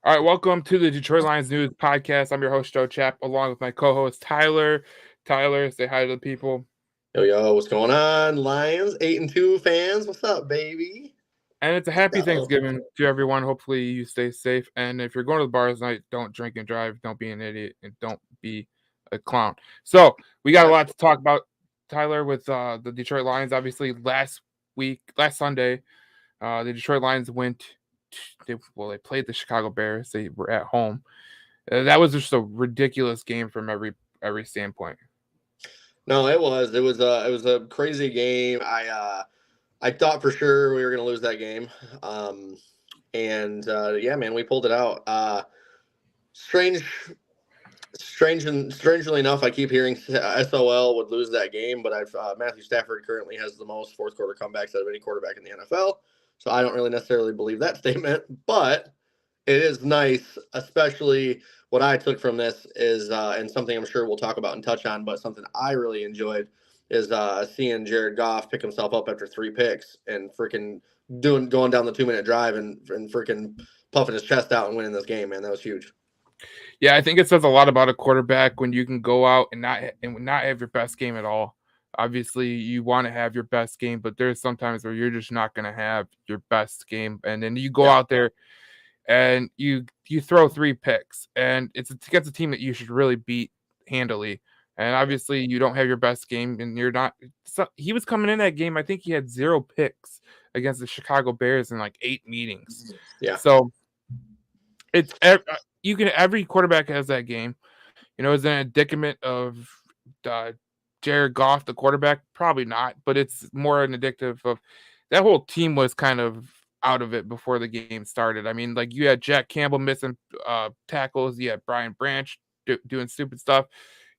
All right, welcome to the Detroit Lions News Podcast. I'm your host, Joe Chapp, along with my co-host, Tyler. Tyler, say hi to the people. Yo, what's going on, Lions 8-2 fans? What's up, baby? And it's a happy Thanksgiving to everyone. Hopefully you stay safe. And if you're going to the bars tonight, don't drink and drive. Don't be an idiot, and don't be a clown. So we got a lot to talk about, Tyler, with the Detroit Lions. Obviously, last Sunday, the Detroit Lions they played the Chicago Bears. They were at home. That was just a ridiculous game from every standpoint. No, it was a crazy game. I thought for sure we were gonna lose that game, and yeah, man, we pulled it out. Strangely enough, I keep hearing SOL would lose that game, but Matthew Stafford currently has the most fourth quarter comebacks out of any quarterback in the NFL, so I don't really necessarily believe that statement, but it is nice, especially what I took from this is, and something I'm sure we'll talk about and touch on, but something I really enjoyed is seeing Jared Goff pick himself up after 3 picks and freaking going down the 2-minute drive and freaking puffing his chest out and winning this game, man. That was huge. Yeah, I think it says a lot about a quarterback when you can go out and not have your best game at all. Obviously, you want to have your best game, but there's sometimes where you're just not going to have your best game, and then you go out there and you throw 3 picks, and it's against a team that you should really beat handily. And obviously, you don't have your best game, and you're not. So he was coming in that game. I think he had 0 picks against the Chicago Bears in like 8 meetings. Yeah. So it's every quarterback has that game. Is it an indictment of Jared Goff, the quarterback? Probably not, but it's more an indicative of that whole team was kind of out of it before the game started. I mean, like you had Jack Campbell missing tackles, you had Brian Branch doing stupid stuff,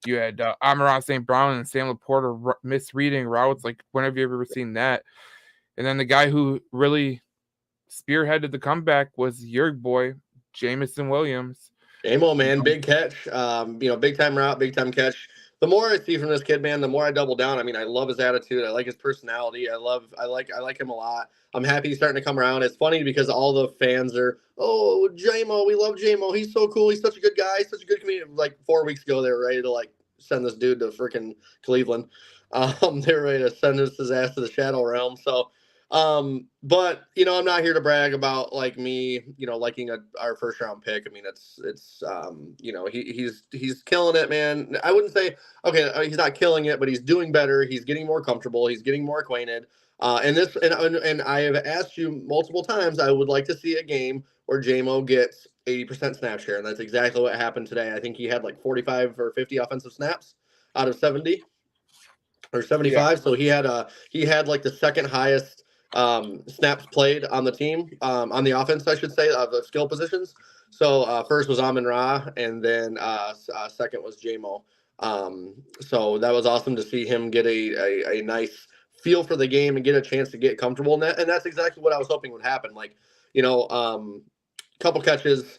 you had Amon-Ra St. Brown and Sam Laporta misreading routes. Like, when have you ever seen that? And then the guy who really spearheaded the comeback was your boy, Jameson Williams. Amo, man, big catch. Big time route, big time catch. The more I see from this kid, man, the more I double down. I mean, I love his attitude. I like his personality. I like him a lot. I'm happy he's starting to come around. It's funny because all the fans are, oh, JMO, we love JMO. He's so cool. He's such a good guy. He's such a good comedian. Like 4 weeks ago, they were ready to like send this dude to freaking Cleveland. They were ready to send his ass to the shadow realm. So, but I'm not here to brag about like me, liking our first round pick. I mean, he's killing it, man. I wouldn't say, okay, he's not killing it, but he's doing better. He's getting more comfortable. He's getting more acquainted. And I have asked you multiple times, I would like to see a game where JMO gets 80% snap share. And that's exactly what happened today. I think he had like 45 or 50 offensive snaps out of 70 or 75. Yeah. So he had like the second highest snaps played on the team, on the offense, I should say, of the skill positions. So first was Amon-Ra, and then second was JMO. So that was awesome to see him get a nice feel for the game and get a chance to get comfortable in that. And that's exactly what I was hoping would happen. Like, couple catches,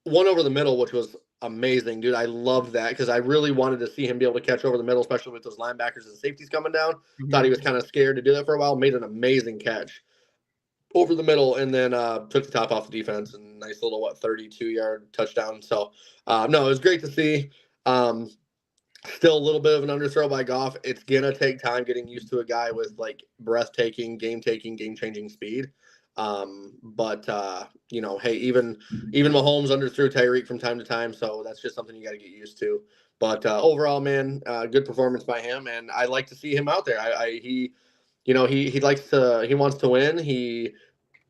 one over the middle, which was amazing, dude. I loved that because I really wanted to see him be able to catch over the middle, especially with those linebackers and safeties coming down. Mm-hmm. Thought he was kind of scared to do that for a while. Made an amazing catch over the middle, and then took the top off the defense and nice little 32-yard touchdown. So no, it was great to see. Still a little bit of an underthrow by Goff. It's gonna take time getting used to a guy with like breathtaking, game-changing speed. But hey, even Mahomes underthrew Tyreek from time to time, so that's just something you got to get used to. But overall, man, good performance by him, and I like to see him out there. He wants to win.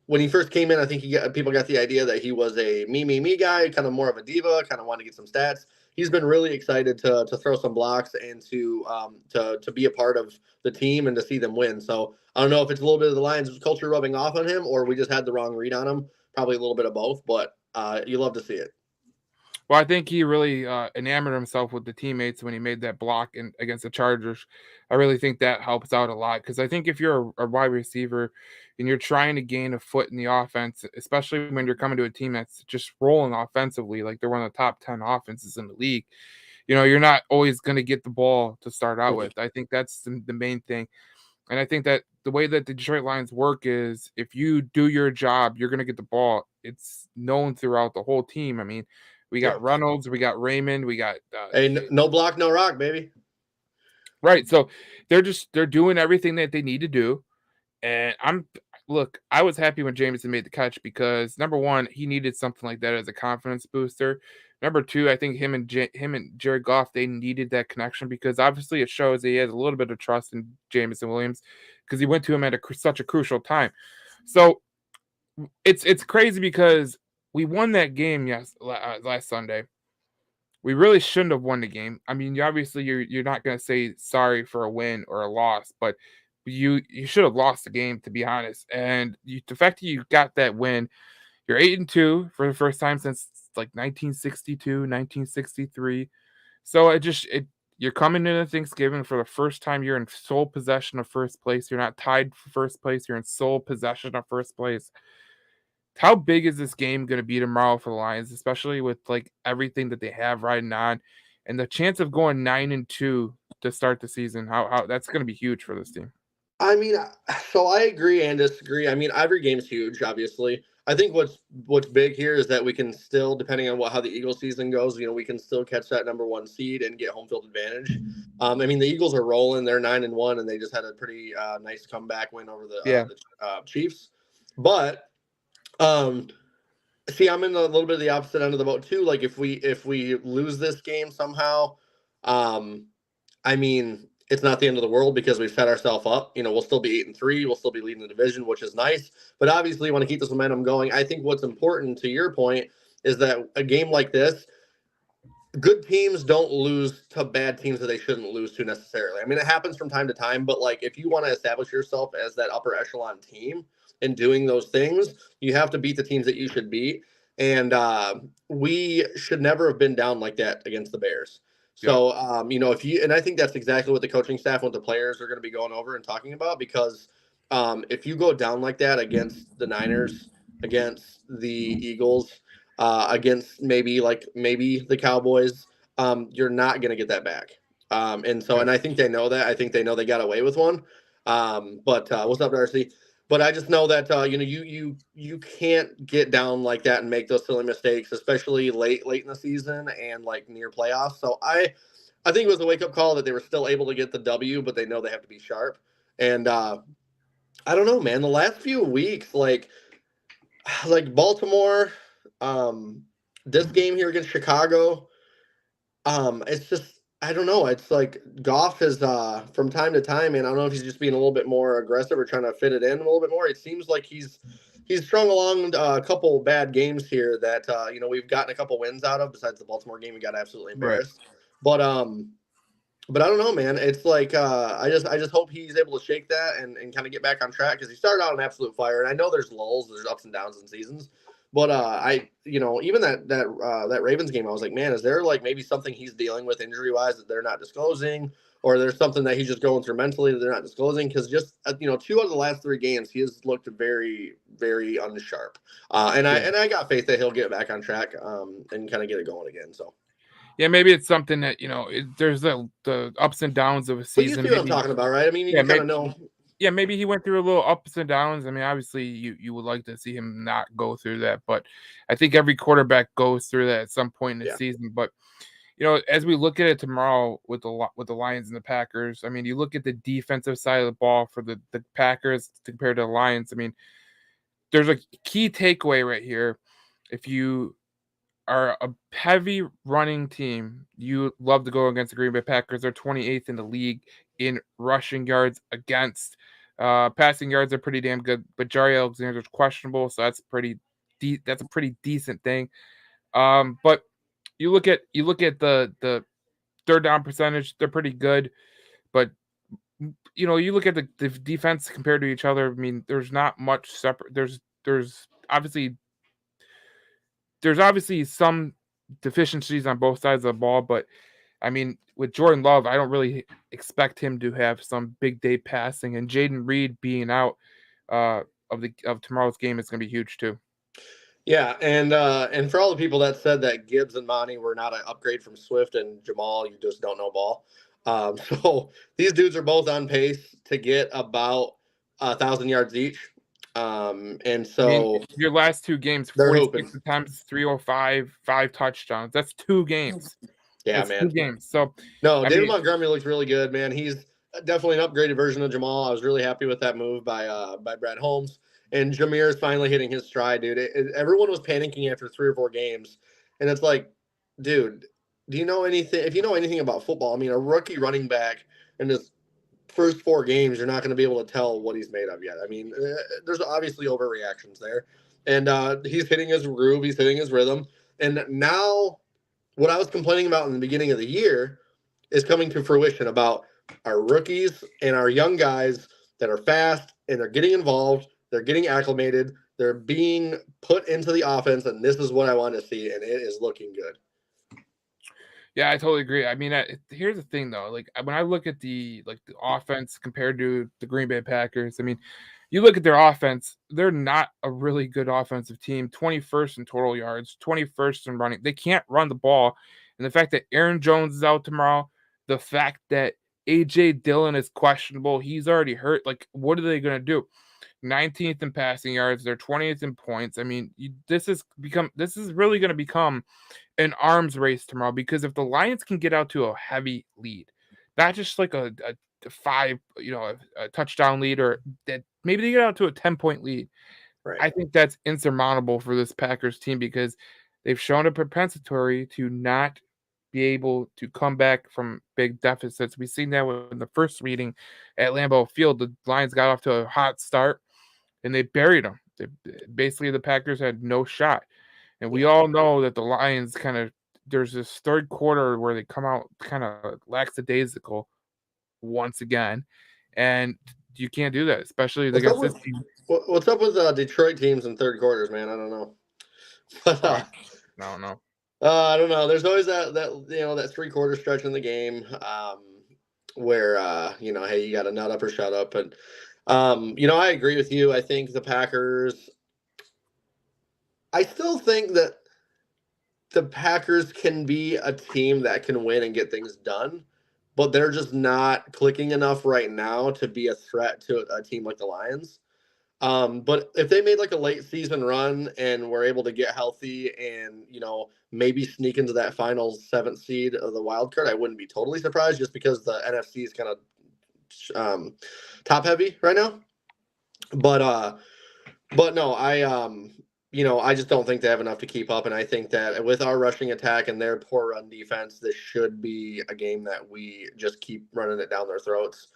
When he first came in, I think people got the idea that he was a me guy, kind of more of a diva, kind of wanted to get some stats. He's been really excited to throw some blocks and to be a part of the team and to see them win. So I don't know if it's a little bit of the Lions culture rubbing off on him or we just had the wrong read on him. Probably a little bit of both, but you love to see it. Well, I think he really enamored himself with the teammates when he made that block against the Chargers. I really think that helps out a lot because I think if you're a wide receiver and you're trying to gain a foot in the offense, especially when you're coming to a team that's just rolling offensively, like they're one of the top 10 offenses in the league, you're not always going to get the ball to start out with. I think that's the main thing. And I think that the way that the Detroit Lions work is if you do your job, you're going to get the ball. It's known throughout the whole team. I mean, we Yeah. got Reynolds, we got Raymond, we got Hey, no block, no rock, baby. right. So they're doing everything that they need to do. And I was happy when Jameson made the catch because number one, he needed something like that as a confidence booster. Number two, I think him and Jared Goff, they needed that connection because obviously it shows that he has a little bit of trust in Jameson Williams because he went to him at such a crucial time. So it's crazy because we won that game last Sunday. We really shouldn't have won the game. I mean, obviously you're not going to say sorry for a win or a loss, but you should have lost the game to be honest. And the fact that you got that win, you're 8-2 for the first time since like 1962, 1963. So you're coming into Thanksgiving for the first time. You're in sole possession of first place. You're not tied for first place. You're in sole possession of first place. How big is this game going to be tomorrow for the Lions, especially with like everything that they have riding on, and the chance of going 9-2 to start the season? How that's going to be huge for this team. I mean, so I agree and disagree. I mean, every game's huge, obviously. I think what's big here is that we can still, depending on how the Eagles season goes, we can still catch that number one seed and get home field advantage. I mean, the Eagles are rolling; they're 9-1, and they just had a pretty nice comeback win over Yeah, the Chiefs. But see, I'm in a little bit of the opposite end of the boat too. Like if we lose this game somehow, um, I mean, it's not the end of the world because we've set ourselves up. We'll still be 8-3. We'll still be leading the division, which is nice. But obviously, you want to keep this momentum going. I think what's important to your point is that a game like this, good teams don't lose to bad teams that they shouldn't lose to necessarily. I mean, it happens from time to time, but like if you want to establish yourself as that upper echelon team and doing those things, you have to beat the teams that you should beat. And we should never have been down like that against the Bears. yep, So, if you, and I think that's exactly what the coaching staff and what the players are going to be going over and talking about because if you go down like that against the Niners, against the Eagles, against maybe the Cowboys, you're not going to get that back. And yep. I think they know that. I think they know they got away with one. But what's up, Darcy? But I just know that you can't get down like that and make those silly mistakes, especially late in the season and like near playoffs. So I think it was a wake up call that they were still able to get the W, but they know they have to be sharp. And I don't know, man. The last few weeks, like Baltimore, um, this game here against Chicago, it's just I don't know. It's like Goff is from time to time, and I don't know if he's just being a little bit more aggressive or trying to fit it in a little bit more. It seems like he's strung along a couple bad games here that we've gotten a couple wins out of. Besides the Baltimore game, we got absolutely Right. embarrassed. But I don't know, man. It's like I just hope he's able to shake that and kind of get back on track because he started out an absolute fire. And I know there's lulls, there's ups and downs in seasons. But even that Ravens game, I was like, man, is there like maybe something he's dealing with injury wise that they're not disclosing, or there's something that he's just going through mentally that they're not disclosing? Because just 2 out of the last 3 games, he has looked very, very unsharp. And I Yeah. and I got faith that he'll get back on track and kind of get it going again. So. Yeah, maybe it's something that there's the ups and downs of a But you season. see what I'm Maybe talking about, right? I mean, yeah, you kind of know. yeah, maybe he went through a little ups and downs. I mean, obviously, you would like to see him not go through that, but I think every quarterback goes through that at some point in the Yeah. season. But as we look at it tomorrow with the Lions and the Packers, I mean, you look at the defensive side of the ball for the Packers compared to the Lions. I mean, there's a key takeaway right here. If you are a heavy running team, you love to go against the Green Bay Packers. They're 28th in the league in rushing yards against. Passing yards are pretty damn good, but Jari Alexander's questionable, so that's that's a pretty decent thing. But you look at the third down percentage, they're pretty good, but you look at the defense compared to each other. I mean, there's not much separate. There's obviously some deficiencies on both sides of the ball, but I mean, with Jordan Love, I don't really expect him to have some big day passing, and Jaden Reed being out of tomorrow's game is going to be huge too. Yeah, and for all the people that said that Gibbs and Monty were not an upgrade from Swift and Jamal, you just don't know ball. So these dudes are both on pace to get about 1,000 yards each. And I mean, so your last two games, they're 46 hooping. attempts, 305, 5 touchdowns. That's 2 games. Yeah, That's 2 man. games. So, No, I David mean, Montgomery looks really good, man. He's definitely an upgraded version of Jamal. I was really happy with that move by Brad Holmes. And Jameer is finally hitting his stride, dude. Everyone was panicking after 3 or 4 games, and it's like, dude, do you know anything? If you know anything about football, I mean, a rookie running back in his first 4 games, you're not going to be able to tell what he's made of yet. I mean, there's obviously overreactions there, and he's hitting his groove, he's hitting his rhythm, and now what I was complaining about in the beginning of the year is coming to fruition about our rookies and our young guys that are fast and they're getting involved, they're getting acclimated, they're being put into the offense, and this is what I want to see, and it is looking good. yeah, I totally agree. I mean, here's the thing though. Like when I look at the offense compared to the Green Bay Packers, I mean, you look at their offense, they're not a really good offensive team. 21st in total yards, 21st in running. They can't run the ball. And the fact that Aaron Jones is out tomorrow, the fact that AJ Dillon is questionable, he's already hurt. Like, what are they going to do? 19th in passing yards, they're 20th in points. I mean, this is really going to become an arms race tomorrow because if the Lions can get out to a heavy lead, not just like a 5, a touchdown lead, or that maybe they get out to a 10-point lead, Right. I think that's insurmountable for this Packers team because they've shown a propensity to not be able to come back from big deficits. We've seen that in the first meeting at Lambeau Field. The Lions got off to a hot start and they buried them. Basically, the Packers had no shot. And we all know that the Lions there's this third quarter where they come out kind of lackadaisical once again. And you can't do that, especially What's up against this with team. what's up with Detroit teams in third quarters, man? I don't know. But, No. I don't know. There's always that 3 quarter stretch in the game where hey, you got to nut up or shut up. And I agree with you. I think the Packers. I still think that the Packers can be a team that can win and get things done, but they're just not clicking enough right now to be a threat to a team like the Lions. But if they made like a late season run and were able to get healthy and maybe sneak into that final 7th seed of the wild card, I wouldn't be totally surprised just because the NFC is kind of top heavy right now. But no, I just don't think they have enough to keep up, and I think that with our rushing attack and their poor run defense, this should be a game that we just keep running it down their throats.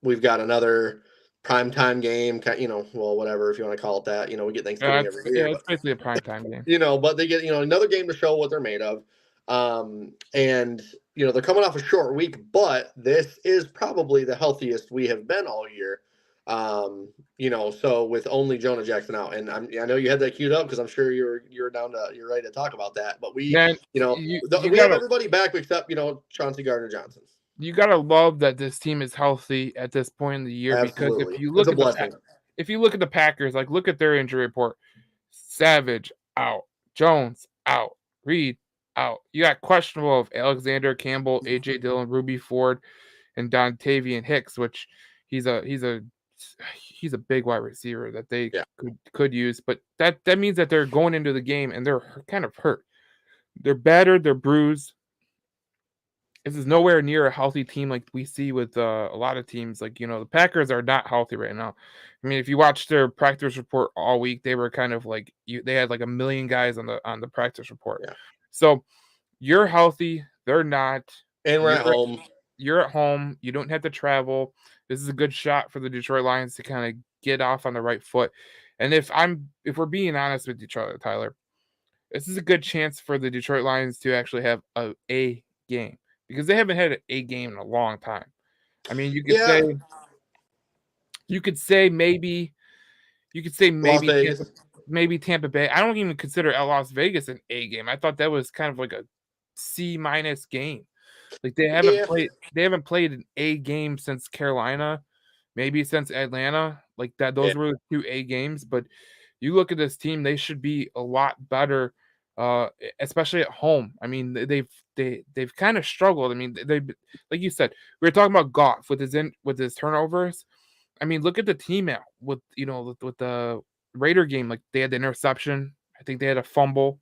We've got another primetime game, well, whatever, if you want to call it that. We get Thanksgiving every year, It's basically a primetime game. but they get, another game to show what they're made of. And, they're coming off a short week, but this is probably the healthiest we have been all year. So with only Jonah Jackson out, and I know you had that queued up because I'm sure you're ready to talk about that. But we, Man, we have everybody back except Chauncey Gardner-Johnson. You gotta love that this team is healthy at this point in the year because Absolutely, it's a blessing. If you look at the Packers, like look at their injury report: Savage out, Jones out, Reed out. You got questionable of Alexander Campbell, AJ Dillon, Ruby Ford, and Dontavian Hicks, which he's a big wide receiver that they could use, but that means that they're going into the game and they're kind of hurt. They're battered, they're bruised. This is nowhere near a healthy team like we see with a lot of teams. Like, the Packers are not healthy right now. I mean, if you watch their practice report all week, they were kind of like they had like a million guys on the practice report. Yeah. So you're healthy, they're not, and we're at home. You're at home. You don't have to travel. This is a good shot for the Detroit Lions to kind of get off on the right foot. And if we're being honest with each other, Tyler, this is a good chance for the Detroit Lions to actually have a game because they haven't had a game in a long time. I mean, you could say maybe Las Vegas. maybe Tampa Bay. I don't even consider Las Vegas an A game. I thought that was kind of like a C- game. Like they haven't played an A game since Carolina, maybe since Atlanta. Like that, those were the 2 A games. But you look at this team; they should be a lot better especially at home. I mean, they've kind of struggled. I mean, they like you said, we were talking about Goff with his turnovers. I mean, look at the team out with with the Raider game. Like they had the interception. I think they had a fumble.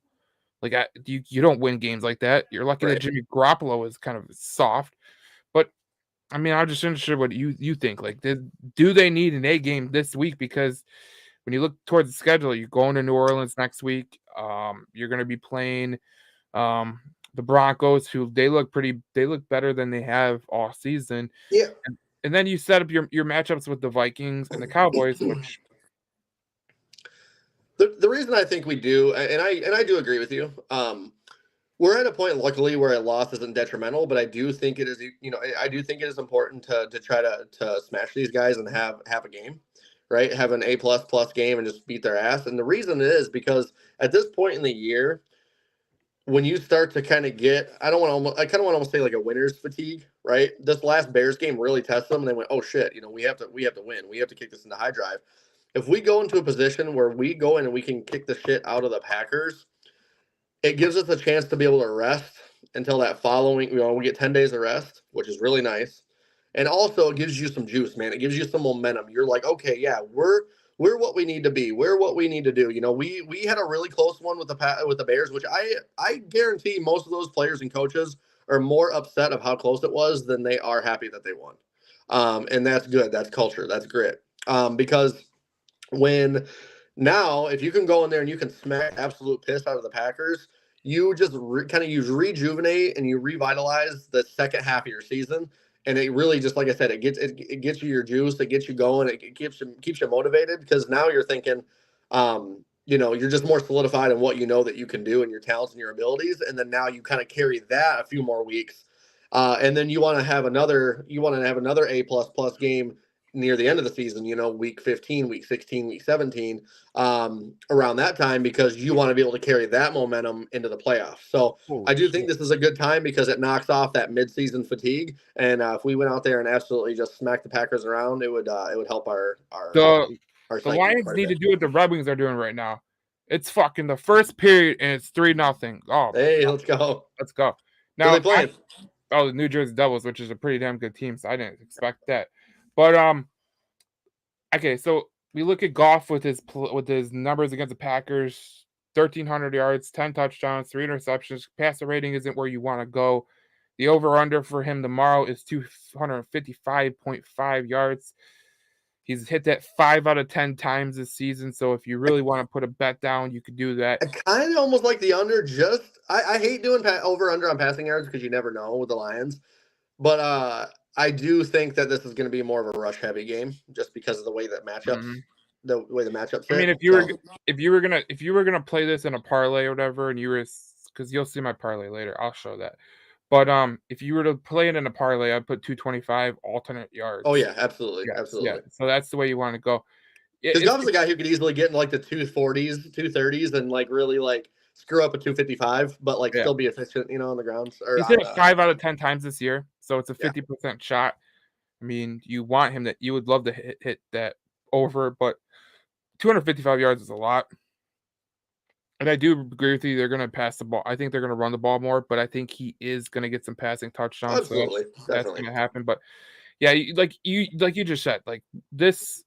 Like you don't win games like that. You're lucky that Right. Jimmy Garoppolo is kind of soft. But I mean, I'm just interested what you think. Like, do they need an A game this week? Because when you look towards the schedule, you're going to New Orleans next week. You're going to be playing um, the Broncos, who they look better than they have all season. Yeah. And then you set up your matchups with the Vikings and the Cowboys, which The reason I think we do, and I do agree with you. We're at a point, luckily, where a loss isn't detrimental, but I do think it is. I do think it is important to try to smash these guys and have a game, right? Have an A plus game and just beat their ass. And the reason is because at this point in the year, when you start to kind of get, I kind of want to almost say like a winner's fatigue, right? This last Bears game really tested them, and they went, oh shit, we have to win, we have to kick this into high drive. If we go into a position where we go in and we can kick the shit out of the Packers, it gives us a chance to be able to rest until that following, we get 10 days of rest, which is really nice. And also it gives you some juice, man. It gives you some momentum. You're like, okay, yeah, we're what we need to be. We're what we need to do. We had a really close one with the Bears, which I guarantee most of those players and coaches are more upset of how close it was than they are happy that they won. And that's good. That's culture. That's grit. Because when now, if you can go in there and you can smack absolute piss out of the Packers, you just kind of use rejuvenate and you revitalize the second half of your season. And it really just, like I said, it gets you your juice, it gets you going, it keeps you motivated, because now you're thinking, you're just more solidified in what you know that you can do and your talents and your abilities, and then now you kind of carry that a few more weeks, and then you want to have another A plus game near the end of the season, week 15, week 16, week 17, around that time, because you want to be able to carry that momentum into the playoffs. So I holy do think shit. this is a good time because it knocks off that midseason fatigue. And if we went out there and absolutely just smacked the Packers around, it would help The our the psyche Lions quite a need to bit. do what the Red Wings are doing right now. It's fucking the first period and it's 3-0. Oh my Hey, god, let's go. let's go. Who they Now playing? the New Jersey Devils, which is a pretty damn good team, so I didn't expect that. But okay, so we look at Goff with his numbers against the Packers: 1,300 yards, 10 touchdowns, 3 interceptions. Passer rating isn't where you want to go. The over/under for him tomorrow is 255.5 yards. He's hit that 5 out of 10 times this season. So if you really want to put a bet down, you could do that. I kind of almost like the under. I hate doing over under on passing yards because you never know with the Lions. But I do think that this is going to be more of a rush heavy game just because of Mhm. the way the matchups I mean, sit. So if you were gonna play this in a parlay or whatever, and you were, because you'll see my parlay later, I'll show that. But if you were to play it in a parlay, I'd put 225 alternate oh yards. yeah, absolutely, Yes, yeah. absolutely. So that's the way you want to go. Because It's Goff is a guy who could easily get in like the 240s, 230s, and like really like screw up a 255, but like yeah. still be efficient, on the grounds or He's hit on it the 5 out of 10 times this year, so it's a yeah. 50% shot. I mean, you would love to hit that over, but 255 yards is a lot. And I do agree with you. They're going to pass the ball. I think they're going to run the ball more, but I think he is going to get some passing touchdowns. So Absolutely, that's definitely. going to happen. But yeah, like you just said, like this,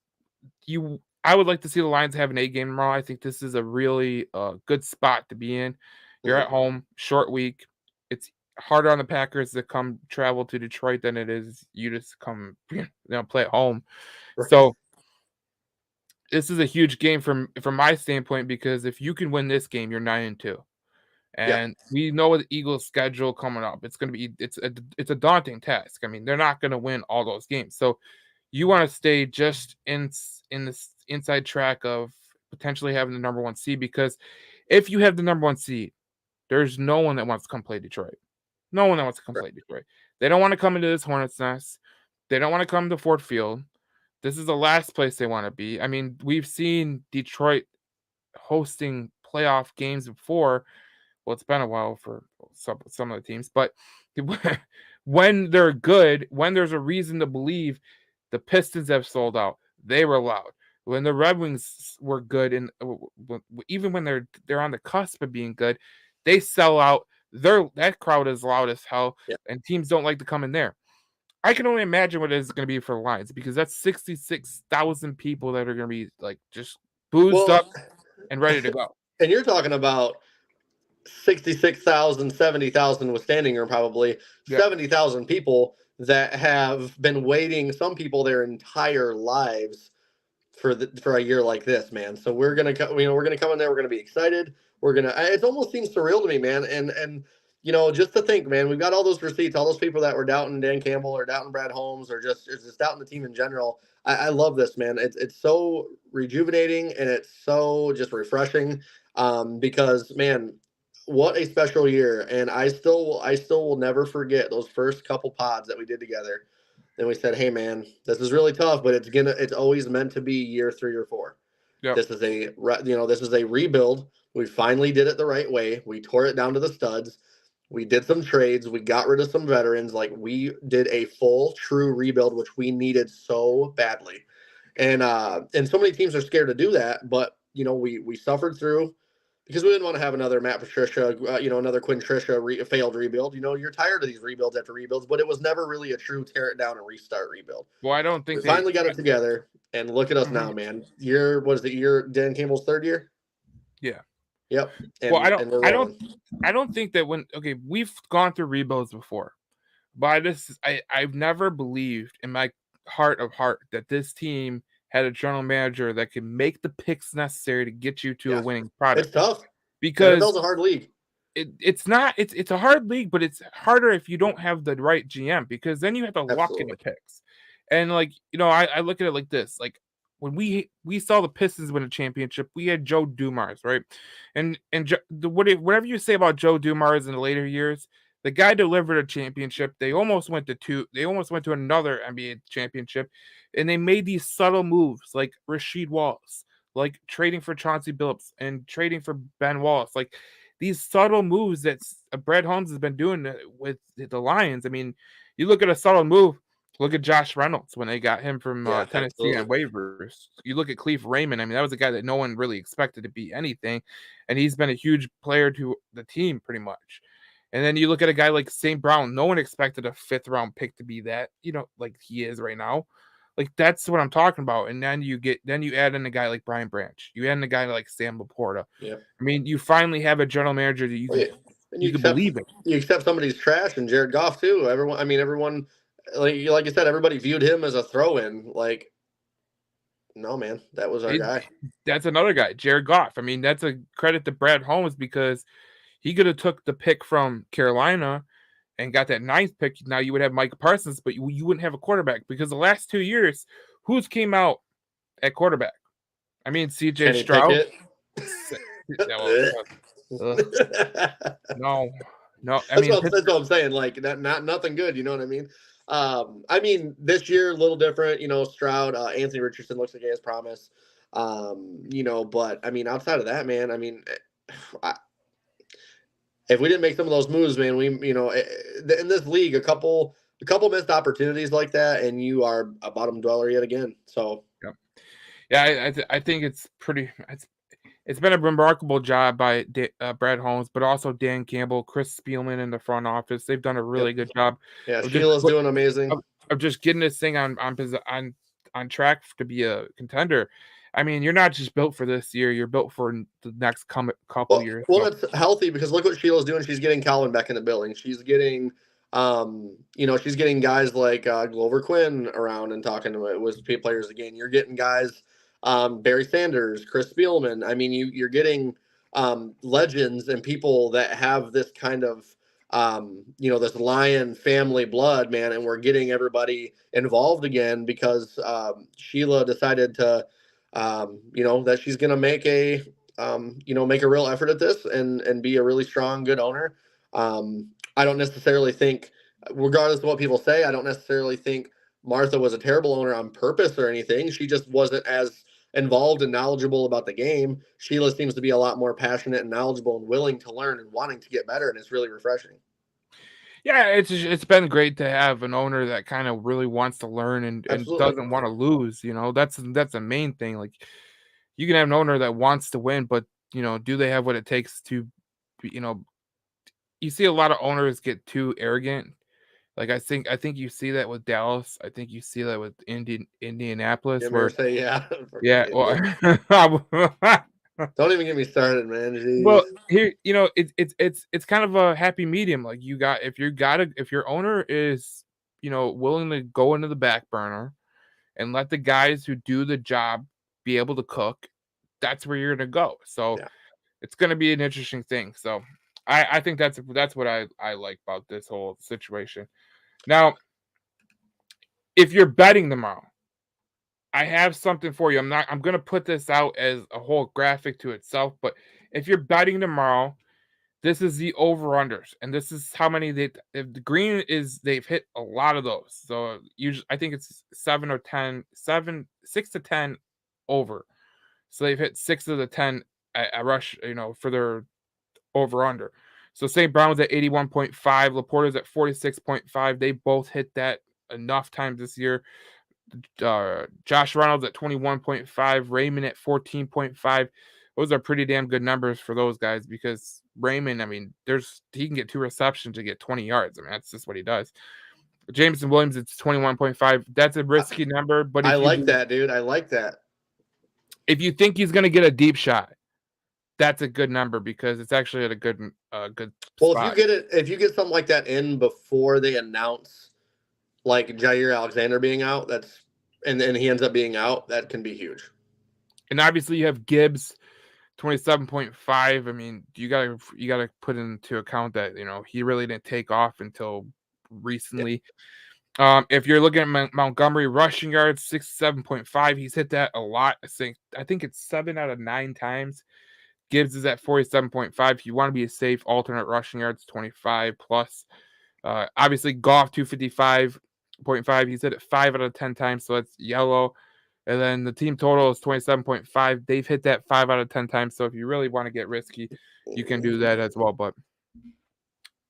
I would like to see the Lions have an A game tomorrow. I think this is a really good spot to be in. You're at Hmm. home, short week. It's harder on the Packers to come travel to Detroit than it is you just come play at home. Right. So this is a huge game from my standpoint, because if you can win this game, you're 9-2. Yeah. And we know the Eagles' schedule coming up. It's going to be it's a daunting task. I mean, they're not going to win all those games. So you want to stay just in this inside track of potentially having the number one seed, because if you have the number one seed, there's no one that wants to come play Detroit. No one that wants to come Right. play Detroit. They don't want to come into this Hornets nest. They don't want to come to Ford Field. This is the last place they want to be. I mean, we've seen Detroit hosting playoff games before. Well, it's been a while for some of the teams, but when they're good, when there's a reason to believe, the Pistons have sold out. They were loud. When the Red Wings were good, and even when they're on the cusp of being good, They sell out. That crowd is loud as hell, Yeah. and teams don't like to come in there. I can only imagine what it is going to be for the Lions because that's 66,000 people that are going to be like just boozed Well, up and ready to go. and you're talking about 66,000, 70,000 with standing room, probably Yeah. 70,000 people that have been waiting, some people their entire lives for a year like this, man. So we're gonna we're gonna come in there. We're gonna be excited. We're gonna. It almost seems surreal to me, man. And just to think, man, we've got all those receipts, all those people that were doubting Dan Campbell or doubting Brad Holmes or just doubting the team in general. I love this, man. It's so rejuvenating and it's so just refreshing. Because man, what a special year, and I still will never forget those first couple pods that we did together. Then we said, "Hey, man, this is really tough, but it's always meant to be year 3 or 4. Yep. This is a rebuild. We finally did it the right way. We tore it down to the studs. We did some trades. We got rid of some veterans. Like we did a full, true rebuild, which we needed so badly. And so many teams are scared to do that, but we suffered through because we didn't want to have another Matt Patricia, another Quinn Trisha failed rebuild. You're tired of these rebuilds after rebuilds, but it was never really a true tear it down and restart rebuild. Well, I don't We think finally got it together, and look at us now, man. What is it? Year Dan Campbell's 3rd year? Yeah. Yep. And, Well, and we're rolling. I don't think that we've gone through rebuilds before, but I've never believed in my heart of heart that this team had a general manager that could make the picks necessary to get you to a winning product. It's tough because NFL's a hard league. It's a hard league, but it's harder if you don't have the right GM because then you have to luck into picks. And I look at it like this: like when we saw the Pistons win a championship, we had Joe Dumars, right? And whatever you say about Joe Dumars in the later years, the guy delivered a championship. They almost went to two. They almost went to another NBA championship, and they made these subtle moves like Rasheed Wallace, like trading for Chauncey Billups and trading for Ben Wallace, like these subtle moves that Brad Holmes has been doing with the Lions. I mean, you look at a subtle move. Look at Josh Reynolds when they got him from Tennessee on waivers. You look at Cleve Raymond. I mean, that was a guy that no one really expected to be anything, and he's been a huge player to the team pretty much. And then you look at a guy like St. Brown. No one expected a 5th-round pick to be that, like he is right now. Like that's what I'm talking about. And then you add in a guy like Brian Branch. You add in a guy like Sam Laporta. Yeah. I mean, you finally have a general manager that you can believe in. You accept somebody's trash and Jared Goff too. Everyone, like you said, everybody viewed him as a throw-in. Like, no, man, that was our guy. That's another guy, Jared Goff. I mean, that's a credit to Brad Holmes because he could have took the pick from Carolina and got that 9th pick. Now you would have Mike Parsons, but you wouldn't have a quarterback because the last 2 years, who's came out at quarterback? I mean, CJ Stroud. No. That's what I'm saying. Like, nothing good. You know what I mean? I mean, this year a little different. Stroud, Anthony Richardson looks like he has promise. But I mean, outside of that, man, I mean, if we didn't make some of those moves, man, in this league, a couple missed opportunities like that, and you are a bottom dweller yet again. So, yeah, I think it's been a remarkable job by Brad Holmes, but also Dan Campbell, Chris Spielman in the front office. They've done a really good job. Yeah, Sheila's doing amazing. Of just getting this thing on track to be a contender. I mean, you're not just built for this year; you're built for the next couple years. Well, it's healthy because look what Sheila's doing. She's getting Colin back in the building. She's getting, she's getting guys like Glover Quinn around and talking with players again. You're getting guys, Barry Sanders, Chris Spielman. I mean, you're getting legends and people that have this kind of, this Lion family blood, man. And we're getting everybody involved again because Sheila decided to. That she's going to make make a real effort at this and be a really strong, good owner. I don't necessarily think, regardless of what people say, I don't necessarily think Martha was a terrible owner on purpose or anything. She just wasn't as involved and knowledgeable about the game. Sheila seems to be a lot more passionate and knowledgeable and willing to learn and wanting to get better. And it's really refreshing. Yeah, it's been great to have an owner that kind of really wants to learn and doesn't want to lose. That's the main thing. Like you can have an owner that wants to win, but do they have what it takes to you see a lot of owners get too arrogant. Like, I think you see that with Dallas. I think you see that with Indianapolis Jim where Irsay, yeah. yeah, well, Don't even get me started, man. well, Jeez. here, it's kind of a happy medium. Like if your owner is, willing to go into the back burner and let the guys who do the job be able to cook, that's where you're gonna go. So Yeah. it's gonna be an interesting thing. So I think that's what I like about this whole situation. Now, if you're betting tomorrow, I have something for you. I'm gonna put this out as a whole graphic to itself, but if you're betting tomorrow, this is the over-unders, and this is how many if the green is they've hit a lot of those. So usually I think it's 7 or 10, 7, 6 to 10 over. So they've hit 6 of the 10 a rush, for their over-under. So St. Brown was at 81.5, Laporta's at 46.5. They both hit that enough times this year. Josh Reynolds at 21.5, Raymond at 14.5. Those are pretty damn good numbers for those guys because Raymond, I mean, he can get 2 receptions to get 20 yards. I mean, that's just what he does. Jameson Williams, it's 21.5. That's a risky number, but I like that, dude. I like that. if you think he's going to get a deep shot, that's a good number because it's actually at a good Well, spot. if you get something like that in before they announce like Jair Alexander being out, and he ends up being out, that can be huge. And obviously you have Gibbs 27.5. I mean, you gotta put into account that he really didn't take off until recently. Yeah. If you're looking at Montgomery rushing yards, 67.5, he's hit that a lot. I think it's 7 out of 9 times. Gibbs is at 47.5. If you want to be a safe alternate rushing yards, 25 plus. Obviously, Goff 255.5. He's hit it 5 out of 10 times, so that's yellow. And then the team total is 27.5. They've hit that 5 out of 10 times. So if you really want to get risky, you can do that as well. But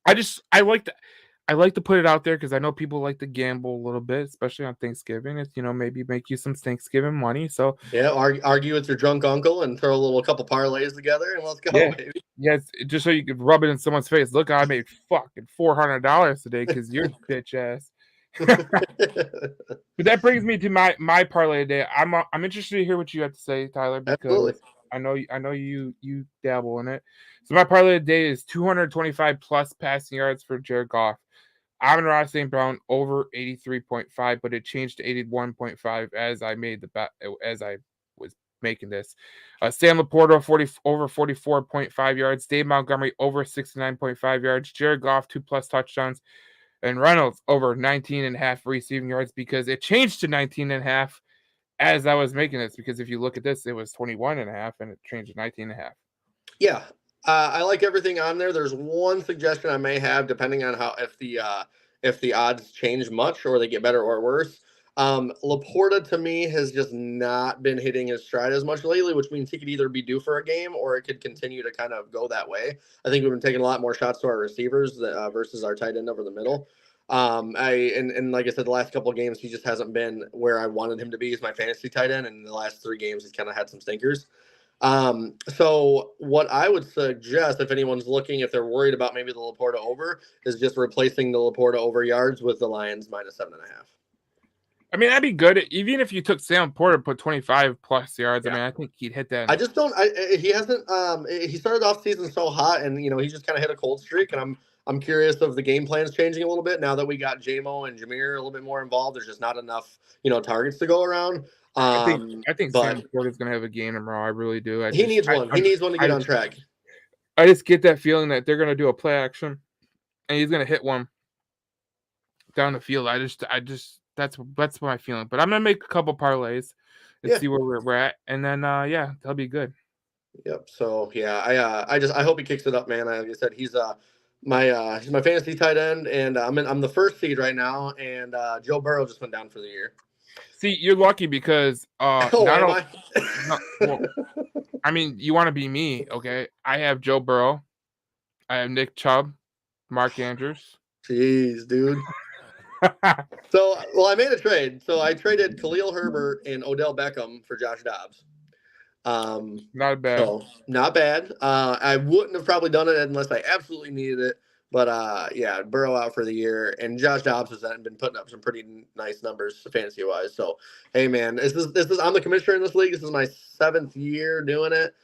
I like to put it out there because I know people like to gamble a little bit, especially on Thanksgiving. It's maybe make you some Thanksgiving money. So yeah, argue with your drunk uncle and throw a couple parlays together and let's go, baby. Yes, just so you could rub it in someone's face. Look, I made fucking $400 today because you're bitch ass. But that brings me to my parlay today. I'm interested to hear what you have to say, Tyler, because Absolutely. I know you dabble in it. So my parlay today is 225 plus passing yards for Jared Goff. Amon-Ra St. Brown over 83.5, but it changed to 81.5 as I made the bet as I was making this. Sam Laporta over 44.5 yards. Dave Montgomery over 69.5 yards. Jared Goff 2+ touchdowns. And Reynolds over 19.5 receiving yards because it changed to 19.5 as I was making this. Because if you look at this, it was 21.5 and it changed to 19.5. Yeah. I like everything on there. There's one suggestion I may have, depending on if the odds change much or they get better or worse. Laporta to me has just not been hitting his stride as much lately, which means he could either be due for a game or it could continue to kind of go that way. I think we've been taking a lot more shots to our receivers versus our tight end over the middle. And like I said, the last couple of games he just hasn't been where I wanted him to be as my fantasy tight end, and in the last 3 games he's kind of had some stinkers. So what I would suggest, if anyone's looking, if they're worried about maybe the Laporta over, is just replacing the Laporta over yards with the Lions -7.5. I mean, that'd be good. Even if you took Sam Porter, put 25 plus yards. Yeah. I mean, I think he'd hit that. I just don't. He hasn't. He started off the season so hot, and he just kind of hit a cold streak. And I'm curious if the game plan is changing a little bit now that we got JMO and Jameer a little bit more involved. There's just not enough targets to go around. I think Sam Porter's gonna have a game tomorrow. I really do. He needs one. He needs one to get on track. I just get that feeling that they're gonna do a play action, and he's gonna hit one down the field. That's my feeling. But I'm gonna make a couple parlays and see where we're at, and then that'll be good. Yep. So yeah, I hope he kicks it up, man. Like I said, he's my fantasy tight end, and I'm the first seed right now, and Joe Burrow just went down for the year. See, you're lucky because I mean, you want to be me, okay? I have Joe Burrow, I have Nick Chubb, Mark Andrews. Jeez, dude. So, I made a trade. So I traded Khalil Herbert and Odell Beckham for Josh Dobbs. Not bad. So not bad. I wouldn't have probably done it unless I absolutely needed it. But yeah, Burrow out for the year, and Josh Dobbs has been putting up some pretty nice numbers fantasy wise. So hey man, this is I'm the commissioner in this league. This is my 7th year doing it.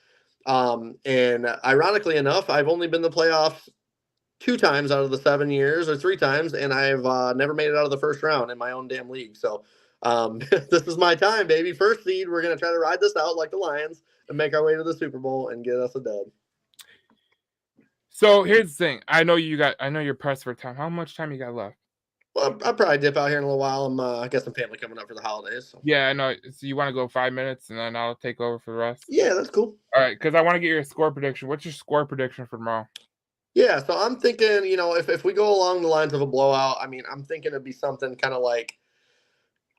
And ironically enough, I've only been in the playoffs 2 times out of the 7 years, or 3 times, and I've never made it out of the first round in my own damn league. So this is my time, baby. First seed. We're gonna try to ride this out like the Lions and make our way to the Super Bowl and get us a dub. So here's the thing. I know you're pressed for time. How much time you got left? Well, I'll probably dip out here in a little while. I got some family coming up for the holidays. So. Yeah, I know. So you want to go 5 minutes, and then I'll take over for the rest? Yeah, that's cool. All right, because I want to get your score prediction. What's your score prediction for tomorrow? Yeah, so I'm thinking, if we go along the lines of a blowout, I mean, I'm thinking it'd be something kind of like,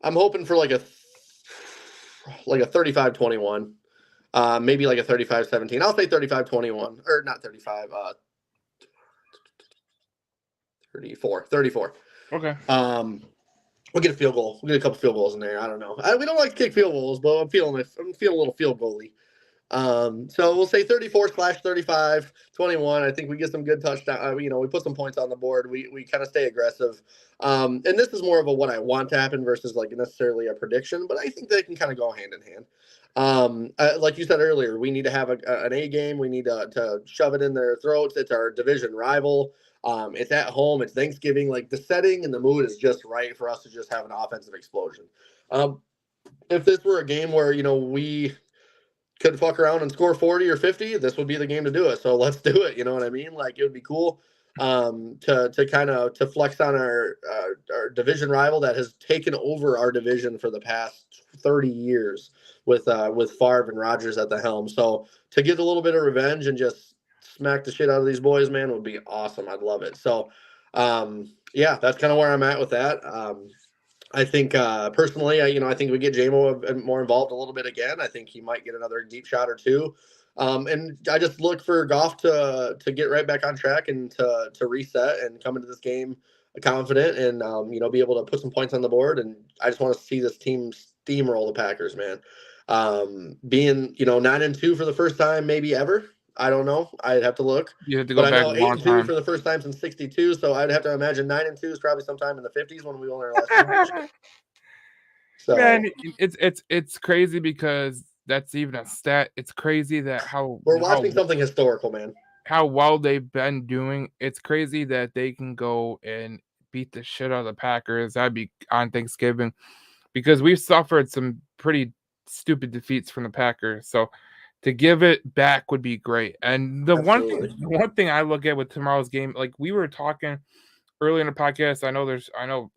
I'm hoping for like a 35-21, maybe like a 35-17. I'll say 35-21, or not 35, 34. Okay. We'll get a field goal. We'll get a couple field goals in there. I don't know. We don't like to kick field goals, but I'm feeling a little field goaly. So we'll say 34/35-21. I think we get some good touchdown. We put some points on the board. We kind of stay aggressive. And this is more of a what I want to happen versus like necessarily a prediction, but I think they can kind of go hand in hand. Like you said earlier, we need to have an A game. We need to shove it in their throats. It's our division rival. It's at home. It's Thanksgiving. Like the setting and the mood is just right for us to just have an offensive explosion. If this were a game where we could fuck around and score 40 or 50, this would be the game to do it. So let's do it. You know what I mean? Like it would be cool to kind of to flex on our division rival that has taken over our division for the past 30 years with Favre and Rodgers at the helm. So to get a little bit of revenge and just smack the shit out of these boys, man, would be awesome. I'd love it. So yeah, that's kind of where I'm at with that. I think personally, I think we get JMO more involved a little bit again. I think he might get another deep shot or two. And I just look for Goff to get right back on track and to reset and come into this game confident and be able to put some points on the board. And I just want to see this team steamroll the Packers, man. Being 9-2 for the first time maybe ever. I don't know. I'd have to look. You have to go but back I know 8-2 for the first time since '62. So I'd have to imagine 9-2 is probably sometime in the '50s when we won our last championship. So man, it's crazy because that's even a stat. It's crazy that we're watching something historical, man. How well they've been doing. It's crazy that they can go and beat the shit out of the Packers. That'd be on Thanksgiving because we've suffered some pretty stupid defeats from the Packers. So to give it back would be great. And the one thing I look at with tomorrow's game, like we were talking early in the podcast, I know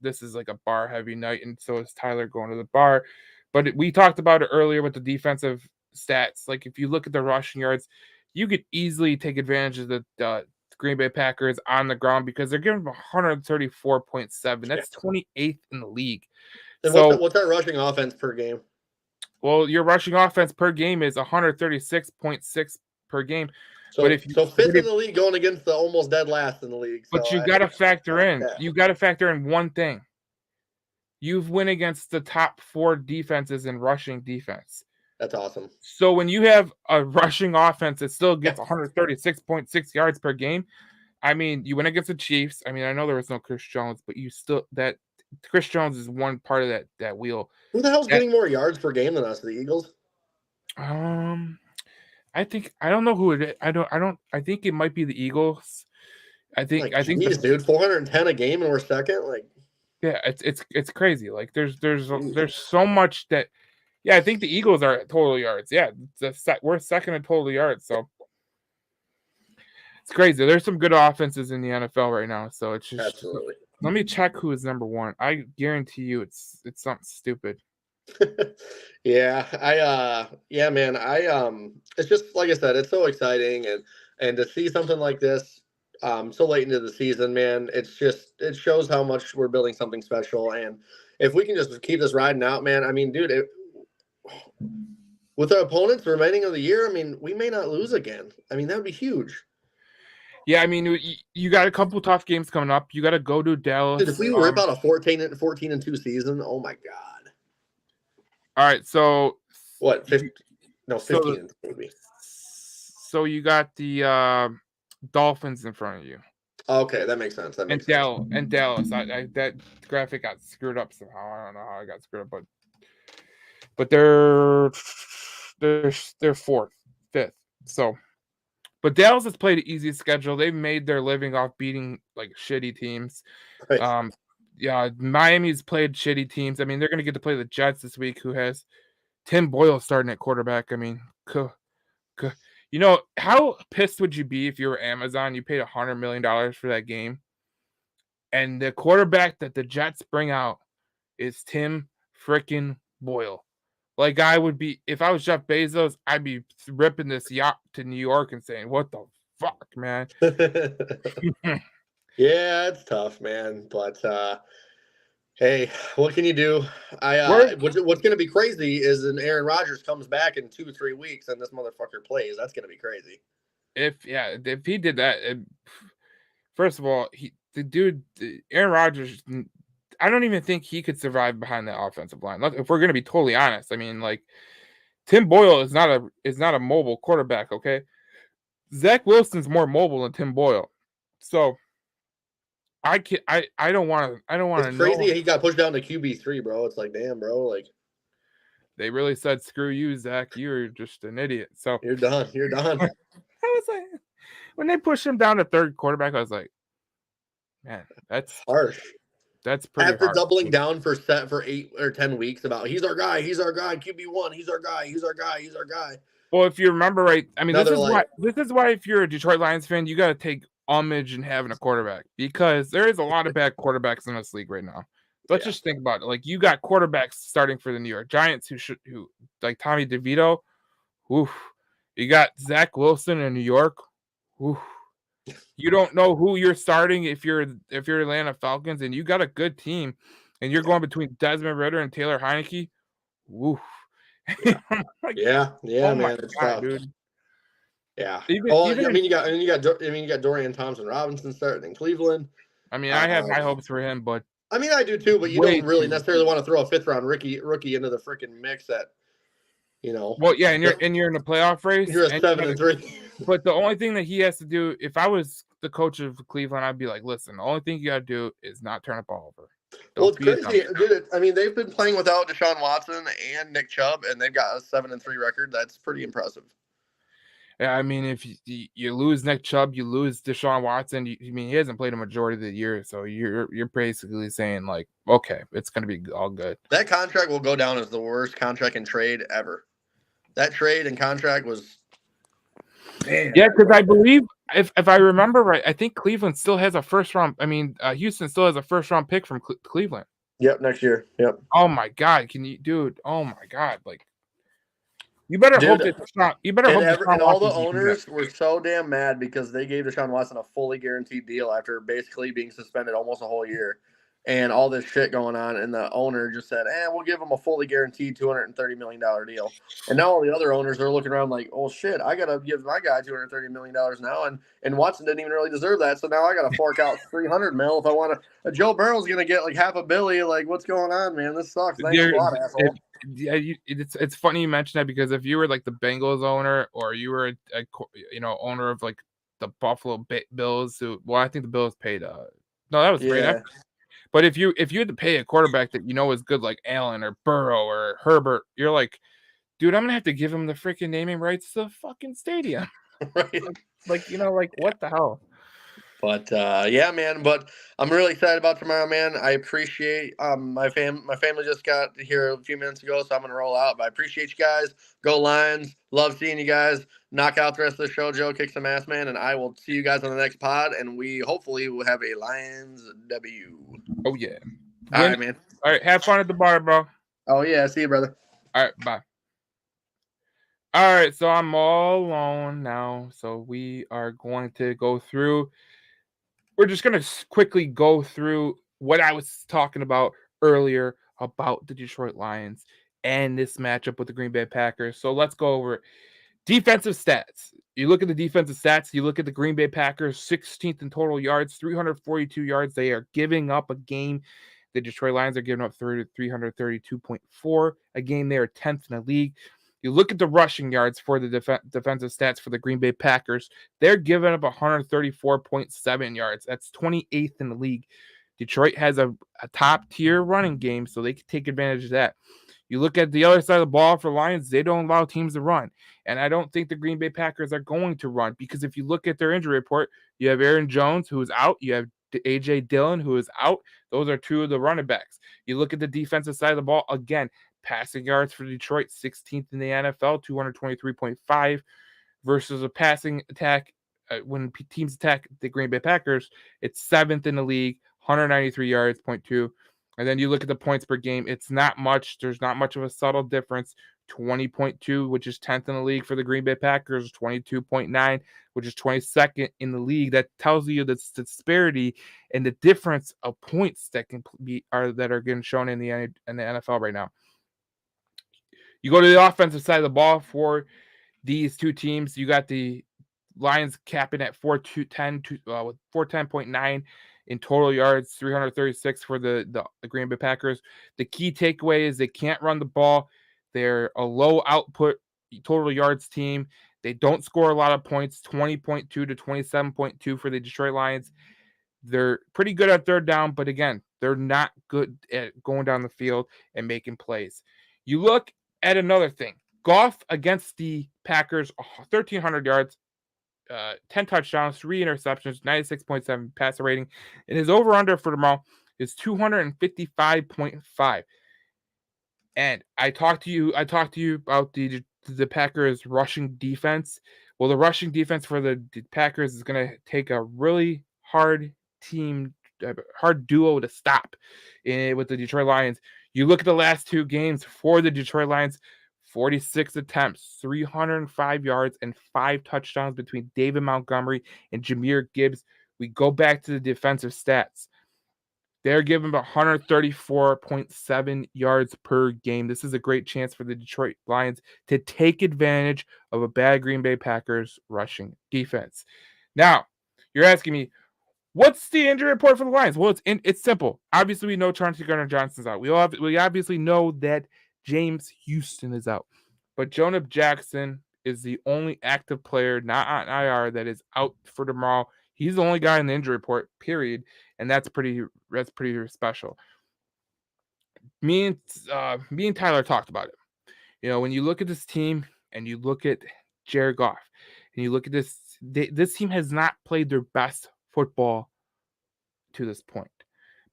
this is like a bar heavy night, and so is Tyler going to the bar. But we talked about it earlier with the defensive stats. Like if you look at the rushing yards, you could easily take advantage of the Green Bay Packers on the ground because they're giving 134.7. That's 28th in the league. And so what's our rushing offense per game? Well, your rushing offense per game is 136.6 per game. So fifth in the league going against the almost dead last in the league. But you got to factor in. You got to factor in one thing. You've won against the top 4 defenses in rushing defense. That's awesome. So when you have a rushing offense that still gets 136.6 yards per game, I mean, you win against the Chiefs. I mean, I know there was no Chris Jones, but Chris Jones is one part of that wheel. Who the hell's getting more yards per game than us? The Eagles? I don't know who it is. I think it might be the Eagles. I think dude, 410 a game and we're second. Like, yeah, it's crazy. Like there's so much that. Yeah, I think the Eagles are at total yards. Yeah, we're second in total yards. So it's crazy. There's some good offenses in the NFL right now. So it's just absolutely. Let me check who is number 1. I guarantee you it's something stupid. Yeah, man. It's just like I said, it's so exciting and to see something like this so late into the season, man, it shows how much we're building something special. And if we can just keep this riding out, man, I mean, dude, with our opponents remaining of the year, I mean, we may not lose again. I mean, that would be huge. Yeah, I mean, you got a couple tough games coming up. You got to go to Dallas. Dude, if we rip out a 14-2 season, oh my god. All right, so what? 15 maybe. So you got the Dolphins in front of you. Okay, that makes sense. That And makes sense. Dallas. That graphic got screwed up somehow. I don't know how I got screwed up, but they're fourth, fifth. So, but Dallas has played the easiest schedule. They've made their living off beating like shitty teams. Right. Yeah, Miami's played shitty teams. I mean, they're going to get to play the Jets this week, who has Tim Boyle starting at quarterback. I mean, you know, how pissed would you be if you were Amazon? You paid $100 million for that game, and the quarterback that the Jets bring out is Tim freaking Boyle. Like, I would be, if I was Jeff Bezos, I'd be ripping this yacht to New York and saying, "What the fuck, man?" Yeah, it's tough, man. But hey, what can you do? Where What's going to be crazy is an Aaron Rodgers comes back in 2 3 weeks and this motherfucker plays. That's going to be crazy. if he did that, first of all, Aaron Rodgers, I don't even think he could survive behind that offensive line. Look, if we're going to be totally honest, I mean, like, Tim Boyle is not a mobile quarterback. Okay, Zach Wilson's more mobile than Tim Boyle, so I don't want It's to know. crazy he got pushed down to QB3, bro. It's like, damn, bro. Like, They really said, "Screw you, Zach. You're just an idiot." So you're done. You're done. I was like, when they pushed him down to third quarterback, I was like, man, that's Harsh. pretty After hard. doubling down for 8 or 10 weeks about he's our guy, QB1, he's our guy, he's our guy, he's our guy. Well, if you remember right, I mean, Now this they're is like, why if you're a Detroit Lions fan, you got to take homage in having a quarterback, because there is a lot of bad quarterbacks in this league right now. Let's yeah. just think about it. Like, you got quarterbacks starting for the New York Giants who like Tommy DeVito. Oof. You got Zach Wilson in New York. Oof. You don't know who you're starting if you're Atlanta Falcons, and you got a good team, and you're going between Desmond Ridder and Taylor Heineke. Woof. Yeah. Like, Yeah, oh my man, it's god, tough. dude. Yeah. Even I mean, you got Dorian Thompson Robinson starting in Cleveland. I mean, I have high hopes for him, but I mean, I do too, but you way don't really too. necessarily want to throw a fifth round rookie into the freaking mix that, Well, yeah, and you're in the playoff race, you're a and 7-3. but the only thing that he has to do, if I was the coach of Cleveland, I'd be like, listen, the only thing you got to do is not turn the ball over. Well, Don't it's be a crazy, dumb. dude. I mean, they've been playing without Deshaun Watson and Nick Chubb, and they've got a 7-3 record. That's pretty impressive. Yeah, I mean, if you lose Nick Chubb, you lose Deshaun Watson. I mean, he hasn't played a majority of the year, so you're basically saying, like, okay, it's gonna be all good. That contract will go down as the worst contract and trade ever. That trade and contract was. Man, yeah, because I believe if I remember right, I think Cleveland still has a first round. I mean, Houston still has a first round pick from Cleveland. Yep, next year. Yep. Oh my god, dude? Oh my god, like, you better hope that Deshaun. You better hope Deshaun and all the owners were so damn mad because they gave Deshaun Watson a fully guaranteed deal after basically being suspended almost a whole year, and all this shit going on. And the owner just said, we'll give him a fully guaranteed $230 million deal. And now all the other owners are looking around like, oh shit, I gotta give my guy $230 million now, and Watson didn't even really deserve that. So now I gotta fork out $300 million if I want to. Joe Burrow's gonna get like $500 million. Like, what's going on, man? This sucks. Thanks a lot, asshole. Yeah, it's funny you mention that, because if you were like the Bengals owner, or you were a owner of like the Buffalo Bills, I think the Bills paid no, that was right after. But if you had to pay a quarterback that is good, like Allen or Burrow or Herbert, you're like, dude, I'm gonna have to give him the freaking naming rights to the fucking stadium. Right. Like what the hell? But yeah, man. But I'm really excited about tomorrow, man. I appreciate my family just got here a few minutes ago, so I'm gonna roll out. But I appreciate you guys. Go Lions! Love seeing you guys. Knock out the rest of the show, Joe. Kick some ass, man. And I will see you guys on the next pod. And we hopefully will have a Lions W. Oh yeah. All right, man. All right. Have fun at the bar, bro. Oh yeah. See you, brother. All right. Bye. All right. So I'm all alone now. So we are going to go through. We're just going to quickly go through what I was talking about earlier about the Detroit Lions and this matchup with the Green Bay Packers. So let's go over it. Defensive stats. You look at the defensive stats. You look at the Green Bay Packers, 16th in total yards, 342 yards. They are giving up a game. The Detroit Lions are giving up 332.4 a game. They are 10th in the league. You look at the rushing yards for the defensive stats for the Green Bay Packers. They're giving up 134.7 yards. That's 28th in the league. Detroit has a top tier running game, so they can take advantage of that. You look at the other side of the ball for Lions, they don't allow teams to run. And I don't think the Green Bay Packers are going to run because if you look at their injury report, you have Aaron Jones, who is out. You have A.J. Dillon, who is out. Those are two of the running backs. You look at the defensive side of the ball, again, passing yards for Detroit, 16th in the NFL, 223.5 versus a passing attack. When teams attack the Green Bay Packers, it's 7th in the league, 193 yards, 0.2. And then you look at the points per game. It's not much. There's not much of a subtle difference. 20.2, which is 10th in the league for the Green Bay Packers, 22.9, which is 22nd in the league. That tells you the disparity and the difference of points that are getting shown in the NFL right now. You go to the offensive side of the ball for these two teams. You got the Lions capping at 410.9 in total yards, 336 for the Green Bay Packers. The key takeaway is they can't run the ball. They're a low output total yards team. They don't score a lot of points, 20.2 to 27.2 for the Detroit Lions. They're pretty good at third down, but again, they're not good at going down the field and making plays. You look at another thing. Goff against the Packers, 1,300 yards, 10 touchdowns, 3 interceptions, 96.7 passer rating, and his over-under for tomorrow is 255.5. And I talked to you about the Packers rushing defense. Well, the rushing defense for the Packers is going to take a really hard duo to stop with the Detroit Lions. You look at the last two games for the Detroit Lions, 46 attempts, 305 yards, and 5 touchdowns between David Montgomery and Jahmyr Gibbs. We go back to the defensive stats. They're giving 134.7 yards per game. This is a great chance for the Detroit Lions to take advantage of a bad Green Bay Packers rushing defense. Now, you're asking me, what's the injury report for the Lions? Well, it's simple. Obviously, we know Chauncey Gardner-Johnson's out. We obviously know that James Houston is out. But Jonah Jackson is the only active player, not on IR, that is out for tomorrow. He's the only guy in the injury report, period. And that's pretty special. Me and Tyler talked about it. When you look at this team and you look at Jared Goff and you look at this team has not played their best football to this point.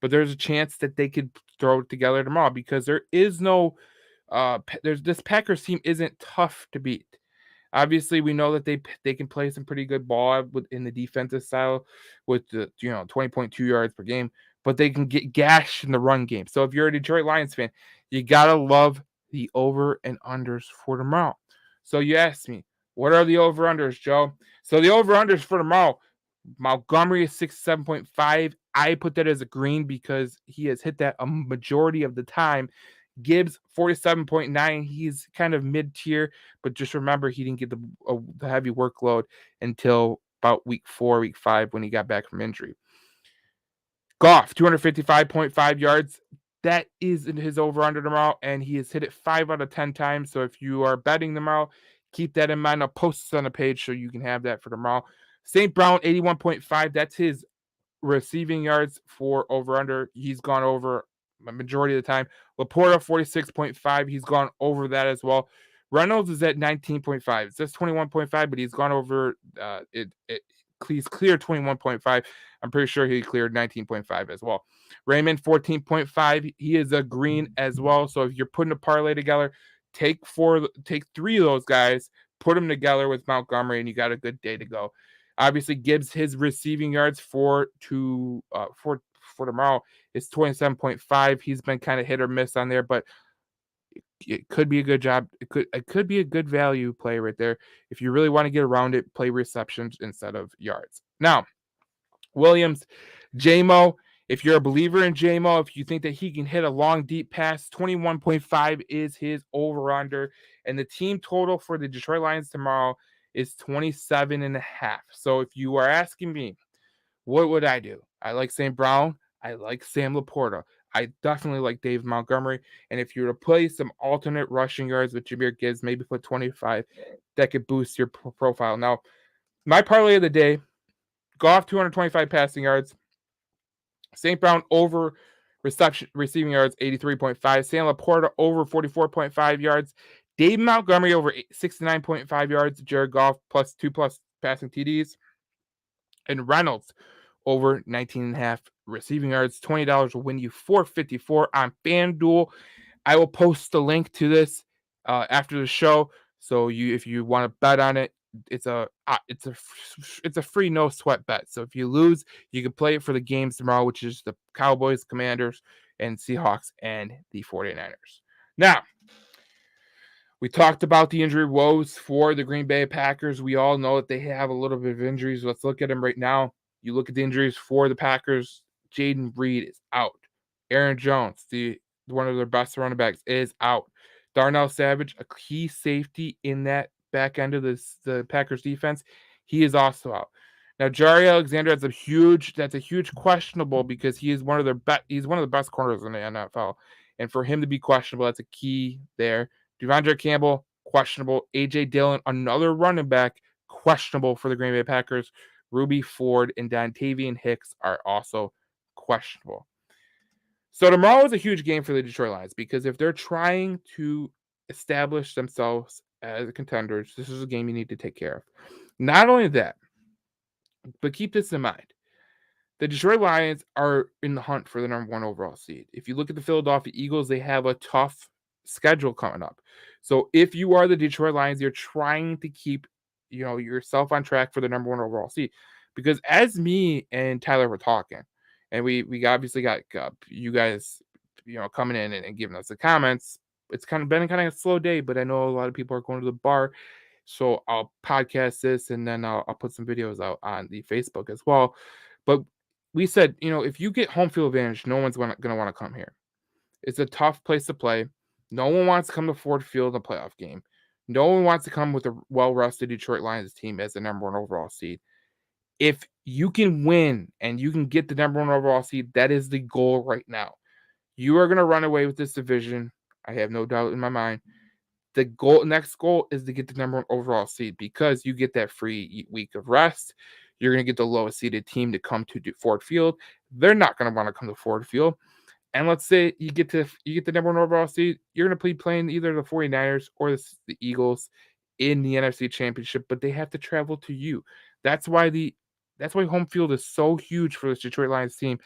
But there's a chance that they could throw it together tomorrow because there is no this Packers team isn't tough to beat. Obviously, we know that they can play some pretty good ball in the defensive style with the 20.2 yards per game, but they can get gashed in the run game. So if you're a Detroit Lions fan, you gotta love the over and unders for tomorrow. So you asked me, what are the over unders, Joe? So the over unders for tomorrow, Montgomery is 67.5. I put that as a green because he has hit that a majority of the time. Gibbs 47.9. He's kind of mid-tier, but just remember he didn't get the heavy workload until about week 4, week 5 when he got back from injury. Goff 255.5 yards. That is in his over-under tomorrow, and he has hit it 5 out of 10 times. So if you are betting tomorrow, keep that in mind. I'll post this on the page so you can have that for tomorrow. St. Brown 81.5. That's his receiving yards for over-under. He's gone over a majority of the time. Laporta 46.5. He's gone over that as well. Reynolds is at 19.5. It says 21.5, but he's gone over he's cleared 21.5. I'm pretty sure he cleared 19.5 as well. Raymond 14.5. He is a green as well. So if you're putting a parlay together, take 3 of those guys, put them together with Montgomery, and you got a good day to go. Obviously, Gibbs, his receiving yards for tomorrow is 27.5. He's been kind of hit or miss on there, but it could be a good job. It could be a good value play right there. If you really want to get around it, play receptions instead of yards. Now, Williams, JMO, if you're a believer in JMO, if you think that he can hit a long, deep pass, 21.5 is his over-under. And the team total for the Detroit Lions tomorrow is 27.5. So if you are asking me, what would I do? I like St. Brown. I like Sam Laporta. I definitely like Dave Montgomery. And if you were to play some alternate rushing yards with Jahmyr Gibbs, maybe put 25, that could boost your profile. Now, my parlay of the day, Goff 225 passing yards, St. Brown over receiving yards 83.5, Sam Laporta over 44.5 yards, Dave Montgomery over 69.5 yards, Jared Goff plus 2+ passing TDs, and Reynolds over 19.5 receiving yards. $20 will win you $454 on FanDuel. I will post the link to this after the show. So if you want to bet on it, it's a free no sweat bet. So if you lose, you can play it for the games tomorrow, which is the Cowboys, Commanders, and Seahawks, and the 49ers. Now, we talked about the injury woes for the Green Bay Packers. We all know that they have a little bit of injuries. Let's look at them right now. You look at the injuries for the Packers. Jaden Reed is out. Aaron Jones, one of their best running backs, is out. Darnell Savage, a key safety in that back end of the Packers defense, he is also out. Now, Jari Alexander, that's a huge questionable because he's one of the best corners in the NFL. And for him to be questionable, that's a key there. Devondre Campbell, questionable. A.J. Dillon, another running back, questionable for the Green Bay Packers. Ruby Ford and Dontavian Hicks are also questionable. So tomorrow is a huge game for the Detroit Lions because if they're trying to establish themselves as contenders, this is a game you need to take care of. Not only that, but keep this in mind. The Detroit Lions are in the hunt for the number 1 overall seed. If you look at the Philadelphia Eagles, they have a tough schedule coming up. So if you are the Detroit Lions, you're trying to keep, yourself on track for the number 1 overall seed. Because as me and Tyler were talking, and we obviously got you guys, coming in and giving us the comments. It's been a slow day, but I know a lot of people are going to the bar. So I'll podcast this and then I'll put some videos out on the Facebook as well. But we said, if you get home field advantage, no one's going to want to come here. It's a tough place to play. No one wants to come to Ford Field in a playoff game. No one wants to come with a well-rested Detroit Lions team as the number 1 overall seed. If you can win and you can get the number 1 overall seed, that is the goal right now. You are going to run away with this division. I have no doubt in my mind. The next goal is to get the number 1 overall seed because you get that free week of rest. You're going to get the lowest seeded team to come to Ford Field. They're not going to want to come to Ford Field. And let's say you get the number 1 overall seed, you're going to be playing either the 49ers or the Eagles in the NFC Championship, but they have to travel to you. That's why home field is so huge for this Detroit Lions team.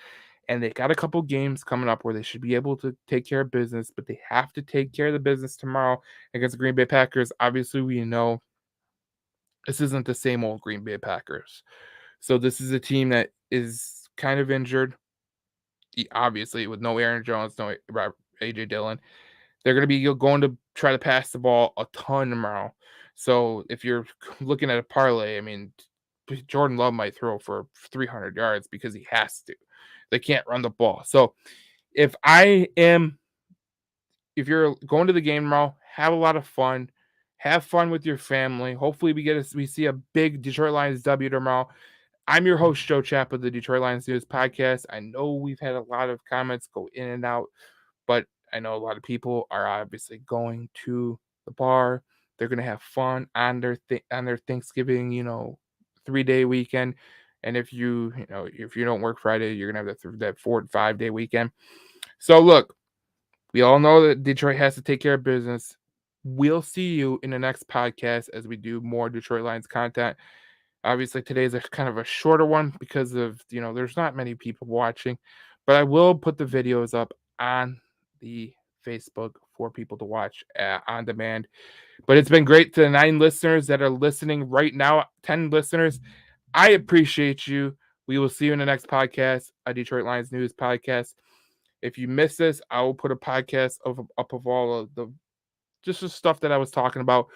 And they got a couple games coming up where they should be able to take care of business, but they have to take care of the business tomorrow against the Green Bay Packers. Obviously, we know this isn't the same old Green Bay Packers. So this is a team that is kind of injured, obviously, with no Aaron Jones, no A.J. Dillon. They're going to be going to try to pass the ball a ton tomorrow. So if you're looking at a parlay, I mean, Jordan Love might throw for 300 yards because he has to. They can't run the ball. So if you're going to the game tomorrow, have a lot of fun. Have fun with your family. Hopefully we see a big Detroit Lions W tomorrow. I'm your host, Joe Chap of the Detroit Lions News Podcast. I know we've had a lot of comments go in and out, but I know a lot of people are obviously going to the bar. They're going to have fun on their Thanksgiving, 3-day weekend. And if you don't work Friday, you're going to have that 4 to 5 day weekend. So look, we all know that Detroit has to take care of business. We'll see you in the next podcast as we do more Detroit Lions content. Obviously, today's a kind of a shorter one because of, there's not many people watching, but I will put the videos up on the Facebook for people to watch on demand. But it's been great to the 9 listeners that are listening right now, 10 listeners. I appreciate you. We will see you in the next podcast, a Detroit Lions News podcast. If you miss this, I will put a podcast up of all of the stuff that I was talking about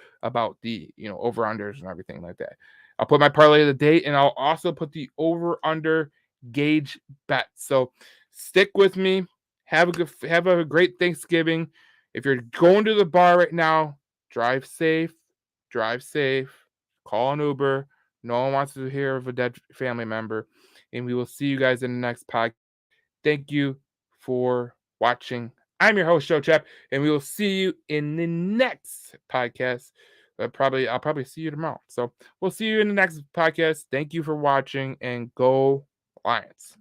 the over-unders and everything like that. I'll put my parlay of the day, and I'll also put the over-under gauge bet. So stick with me. Have a great Thanksgiving. If you're going to the bar right now, drive safe. Call an Uber. No one wants to hear of a dead family member. And we will see you guys in the next podcast. Thank you for watching. I'm your host, Joe Chap, and we will see you in the next podcast. I'll probably see you tomorrow. So we'll see you in the next podcast. Thank you for watching, and go Lions.